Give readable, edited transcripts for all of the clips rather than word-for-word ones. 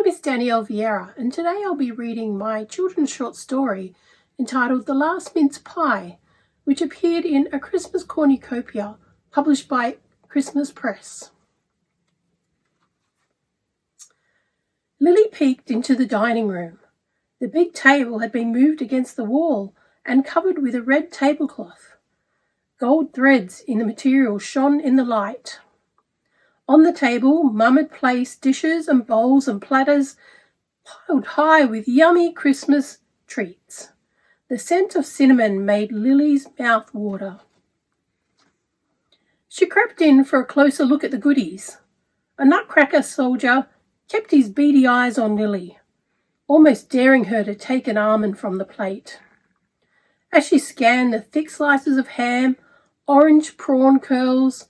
name is Danielle Vieira, and today I'll be reading my children's short story entitled The Last Mince Pie, which appeared in A Christmas Cornucopia, published by Christmas Press. Lily peeked into the dining room. The big table had been moved against the wall and covered with a red tablecloth. Gold threads in the material shone in the light. On the table, Mum had placed dishes and bowls and platters piled high with yummy Christmas treats. The scent of cinnamon made Lily's mouth water. She crept in for a closer look at the goodies. A nutcracker soldier kept his beady eyes on Lily, almost daring her to take an almond from the plate. As she scanned the thick slices of ham, orange prawn curls,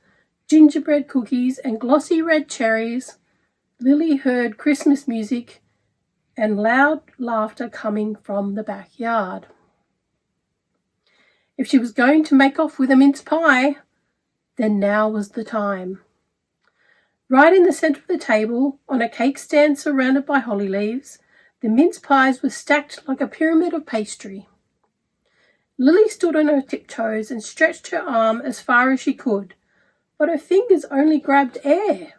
gingerbread cookies and glossy red cherries, Lily heard Christmas music and loud laughter coming from the backyard. If she was going to make off with a mince pie, then now was the time. Right in the centre of the table, on a cake stand surrounded by holly leaves, the mince pies were stacked like a pyramid of pastry. Lily stood on her tiptoes and stretched her arm as far as she could, but her fingers only grabbed air.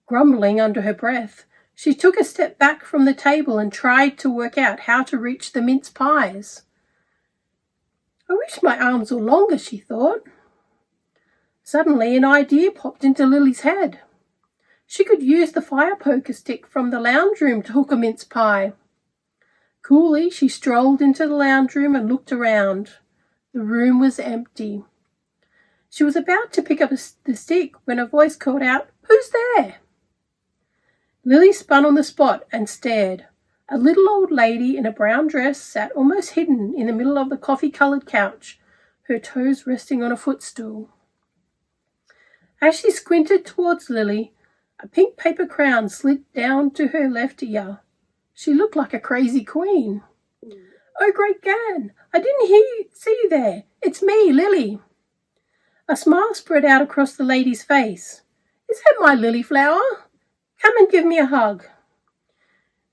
Grumbling under her breath, she took a step back from the table and tried to work out how to reach the mince pies. I wish my arms were longer, she thought. Suddenly an idea popped into Lily's head. She could use the fire poker stick from the lounge room to hook a mince pie. Coolly, she strolled into the lounge room and looked around. The room was empty. She was about to pick up the stick when a voice called out, "Who's there?" Lily spun on the spot and stared. A little old lady in a brown dress sat almost hidden in the middle of the coffee-coloured couch, her toes resting on a footstool. As she squinted towards Lily, a pink paper crown slid down to her left ear. She looked like a crazy queen. "Oh, Great Gran, I didn't see you there. It's me, Lily." A smile spread out across the lady's face. "Is that my lily flower? Come and give me a hug."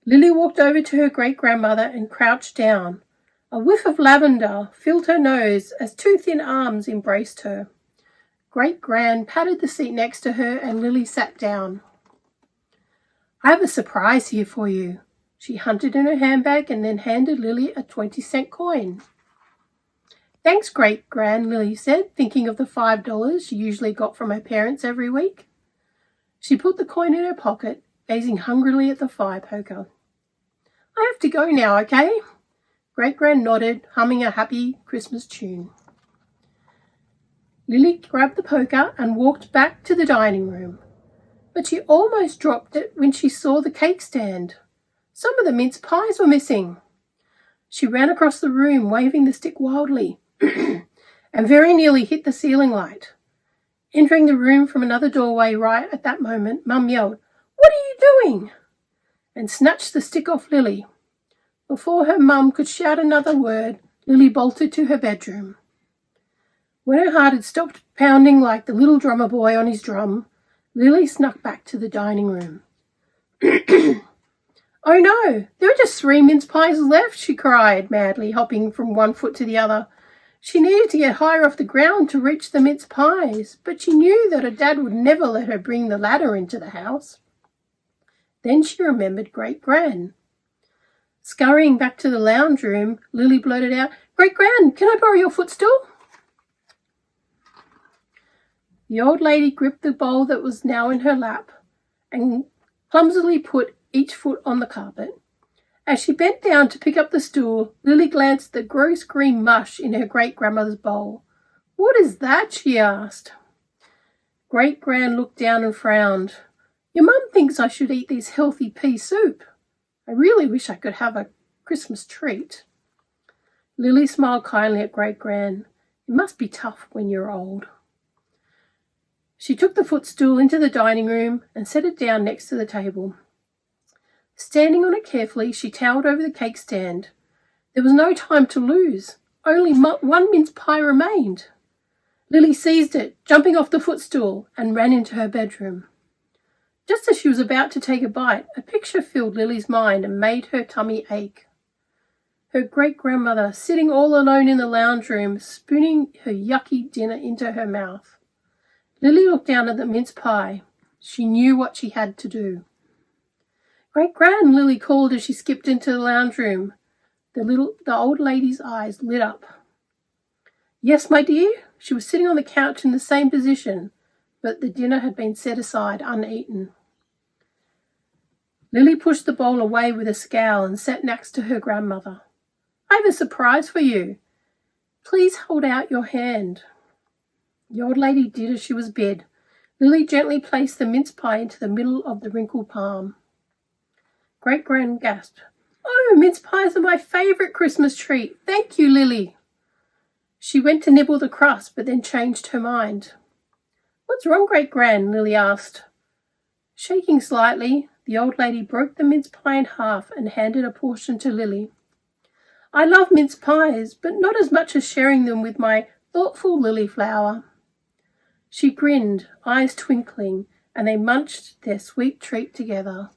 Lily walked over to her great-grandmother and crouched down. A whiff of lavender filled her nose as two thin arms embraced her. Great-Gran patted the seat next to her and Lily sat down. "I have a surprise here for you." She hunted in her handbag and then handed Lily a 20-cent coin. "Thanks, Great-Gran," Lily said, thinking of the $5 she usually got from her parents every week. She put the coin in her pocket, gazing hungrily at the fire poker. "I have to go now, okay?" Great-Gran nodded, humming a happy Christmas tune. Lily grabbed the poker and walked back to the dining room. But she almost dropped it when she saw the cake stand. Some of the mince pies were missing. She ran across the room, waving the stick wildly, and very nearly hit the ceiling light. Entering the room from another doorway right at that moment, Mum yelled, "What are you doing?" and snatched the stick off Lily. Before her mum could shout another word, Lily bolted to her bedroom. When her heart had stopped pounding like the little drummer boy on his drum, Lily snuck back to the dining room. "Oh no, there are just 3 mince pies left," she cried madly, hopping from one foot to the other. She needed to get higher off the ground to reach the mince pies, but she knew that her dad would never let her bring the ladder into the house. Then she remembered Great-Gran. Scurrying back to the lounge room, Lily blurted out, "Great-Gran, can I borrow your footstool?" The old lady gripped the bowl that was now in her lap and clumsily put each foot on the carpet. As she bent down to pick up the stool, Lily glanced at the gross green mush in her great-grandmother's bowl. "What is that?" she asked. Great-Gran looked down and frowned. "Your mum thinks I should eat this healthy pea soup. I really wish I could have a Christmas treat." Lily smiled kindly at Great-Gran. "It must be tough when you're old." She took the footstool into the dining room and set it down next to the table. Standing on it carefully, she towered over the cake stand. There was no time to lose. Only one mince pie remained. Lily seized it, jumping off the footstool, and ran into her bedroom. Just as she was about to take a bite, a picture filled Lily's mind and made her tummy ache. Her great-grandmother sitting all alone in the lounge room, spooning her yucky dinner into her mouth. Lily looked down at the mince pie. She knew what she had to do. "Great-gran," Lily called as she skipped into the lounge room. The old lady's eyes lit up. "Yes, my dear?" She was sitting on the couch in the same position, but the dinner had been set aside uneaten. Lily pushed the bowl away with a scowl and sat next to her grandmother. "I have a surprise for you. Please hold out your hand." The old lady did as she was bid. Lily gently placed the mince pie into the middle of the wrinkled palm. Great-gran gasped, "Oh, mince pies are my favourite Christmas treat. Thank you, Lily." She went to nibble the crust, but then changed her mind. "What's wrong, Great-gran?" Lily asked. Shaking slightly, the old lady broke the mince pie in half and handed a portion to Lily. "I love mince pies, but not as much as sharing them with my thoughtful Lily flower." She grinned, eyes twinkling, and they munched their sweet treat together.